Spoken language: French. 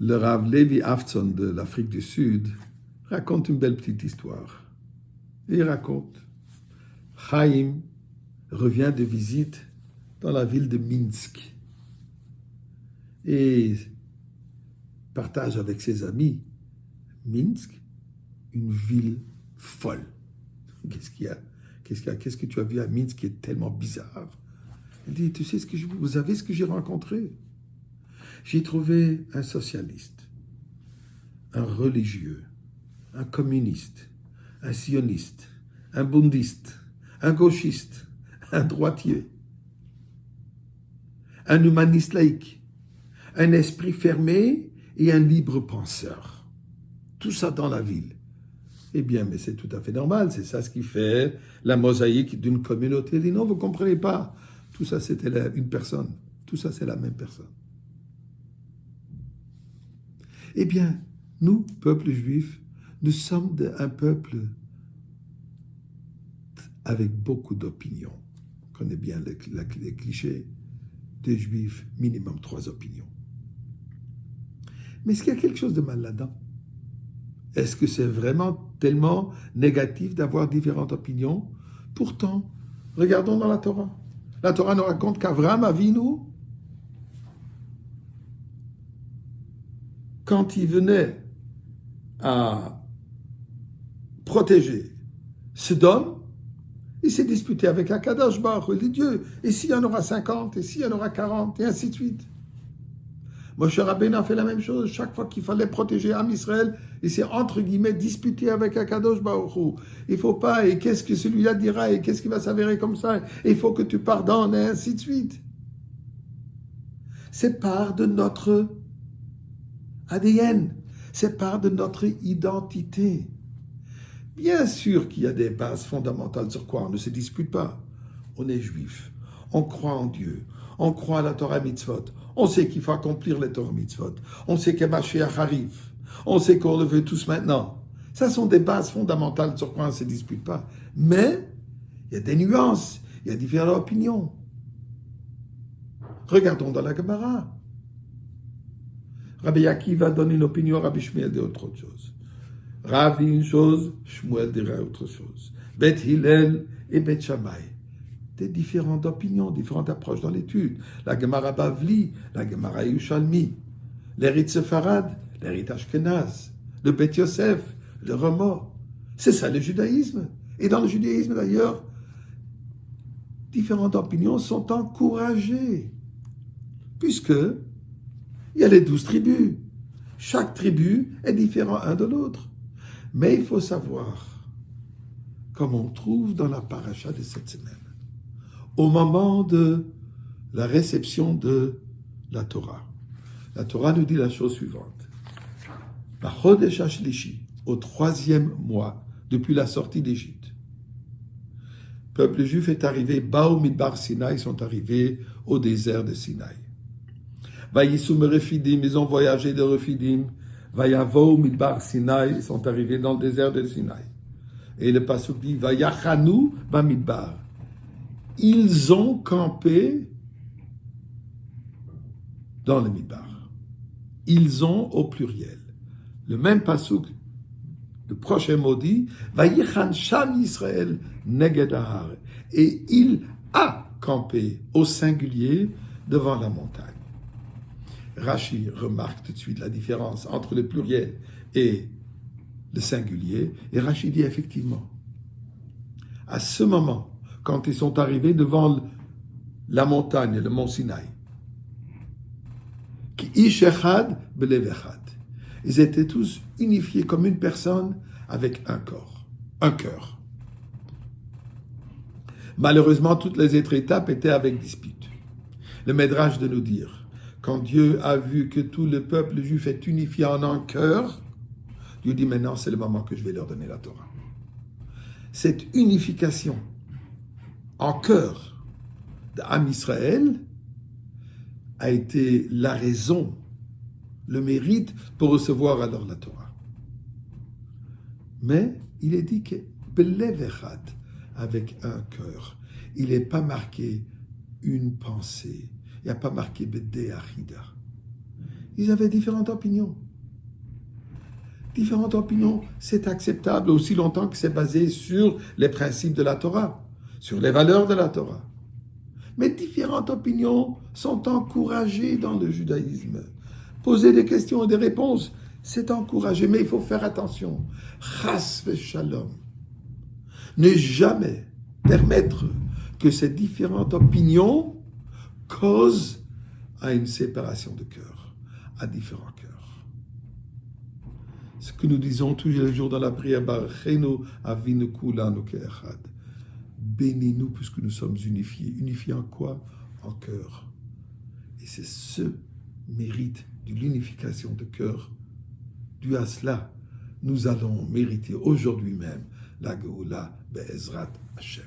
Le Rav Levi Avtzon de l'Afrique du Sud raconte une belle petite histoire. Il raconte, Chaim revient de visite dans la ville de Minsk et partage avec ses amis Minsk, une ville folle. Qu'est-ce qu'il y a? Qu'est-ce que tu as vu à Minsk qui est tellement bizarre? Il dit, tu sais vous savez ce que j'ai rencontré? J'ai trouvé un socialiste, un religieux, un communiste, un sioniste, un bundiste, un gauchiste, un droitier, un humaniste laïque, un esprit fermé et un libre penseur. Tout ça dans la ville. Eh bien, mais c'est tout à fait normal, c'est ça ce qui fait la mosaïque d'une communauté. Il dit non, vous ne comprenez pas. Tout ça, c'était une personne. Tout ça, c'est la même personne. Eh bien, nous, peuple juif, nous sommes un peuple avec beaucoup d'opinions. On connaît bien les clichés des juifs, minimum 3 opinions. Mais est-ce qu'il y a quelque chose de mal là-dedans? Est-ce que c'est vraiment tellement négatif d'avoir différentes opinions? Pourtant, regardons dans la Torah. La Torah nous raconte qu'Avraham Avinu, quand il venait à protéger Sodome, il s'est disputé avec Akadosh Baruch Hu, il dit Dieu, et s'il y en aura 50, et s'il y en aura 40, et ainsi de suite. Moshe Rabbeinu a fait la même chose. Chaque fois qu'il fallait protéger Am Israël, il s'est entre guillemets disputé avec Akadosh Baruch Hu. Il faut pas, et qu'est-ce que celui-là dira, et qu'est-ce qui va s'avérer comme ça, et il faut que tu pardonnes, et ainsi de suite. C'est part de notre ADN, c'est part de notre identité. Bien sûr qu'il y a des bases fondamentales sur quoi on ne se dispute pas. On est juif, on croit en Dieu, on croit à la Torah mitzvot, on sait qu'il faut accomplir les Torah mitzvot, on sait que Mashiach arrive, on sait qu'on le veut tous maintenant. Ça sont des bases fondamentales sur quoi on ne se dispute pas. Mais il y a des nuances, il y a différentes opinions. Regardons dans la Gemara. Rabbi Akiva donne une opinion, Rabbi Shmuel dit autre chose. Rav dit une chose, Shmuel dirait autre chose. Beth Hillel et Beth Shammai. Des différentes opinions, différentes approches dans l'étude. La Gemara Bavli, la Gemara Yerushalmi, l'Erit Sefarad, l'Erit Ashkenaz, le Beth Yosef, le Rama. C'est ça le judaïsme. Et dans le judaïsme d'ailleurs, différentes opinions sont encouragées. Puisque il y a les 12 tribus. Chaque tribu est différente un de l'autre. Mais il faut savoir, comme on trouve dans la paracha de cette semaine, au moment de la réception de la Torah. La Torah nous dit la chose suivante. Bachodesh Hashlishi, au 3e mois, depuis la sortie d'Égypte, le peuple juif est arrivé, Baou Midbar Sinaï, sont arrivés au désert de Sinaï. Vayisum Refidim, ils ont voyagé de Refidim. Vayavo Midbar Sinaï, ils sont arrivés dans le désert de Sinaï. Et le pasuk dit Vayachanu Bamidbar. Ils ont campé dans le Midbar. Ils ont au pluriel. Le même pasuk, le prochain mot dit Vayichan Sham Israël Neged Ahar. Et il a campé au singulier devant la montagne. Rashi remarque tout de suite la différence entre le pluriel et le singulier. Et Rashi dit effectivement, à ce moment, quand ils sont arrivés devant la montagne, le mont Sinaï, ils étaient tous unifiés comme une personne avec un corps, un cœur. Malheureusement, toutes les autres étapes étaient avec dispute. Le Midrash de nous dire, quand Dieu a vu que tout le peuple juif est unifié en un cœur, Dieu dit maintenant c'est le moment que je vais leur donner la Torah. Cette unification en cœur d'Am Israël a été la raison, le mérite pour recevoir alors la Torah. Mais il est dit que Belev Echad, avec un cœur, il n'est pas marqué une pensée. Il n'y a pas marqué Bedé Achida. ils avaient différentes opinions. Différentes opinions, c'est acceptable aussi longtemps que c'est basé sur les principes de la Torah, sur les valeurs de la Torah. Mais différentes opinions sont encouragées dans le judaïsme. Poser des questions et des réponses, c'est encouragé, mais il faut faire attention. Chas v'shalom. Ne jamais permettre que ces différentes opinions causent à une séparation de cœur, à différents cœurs. Ce que nous disons tous les jours dans la prière, Barachenu avinu kulanu ke'echad. Bénis-nous puisque nous sommes unifiés. Unifiés en quoi? En cœur. Et c'est ce mérite de l'unification de cœur. Dû à cela, nous allons mériter aujourd'hui même la Géoula Be'ezrat Hashem.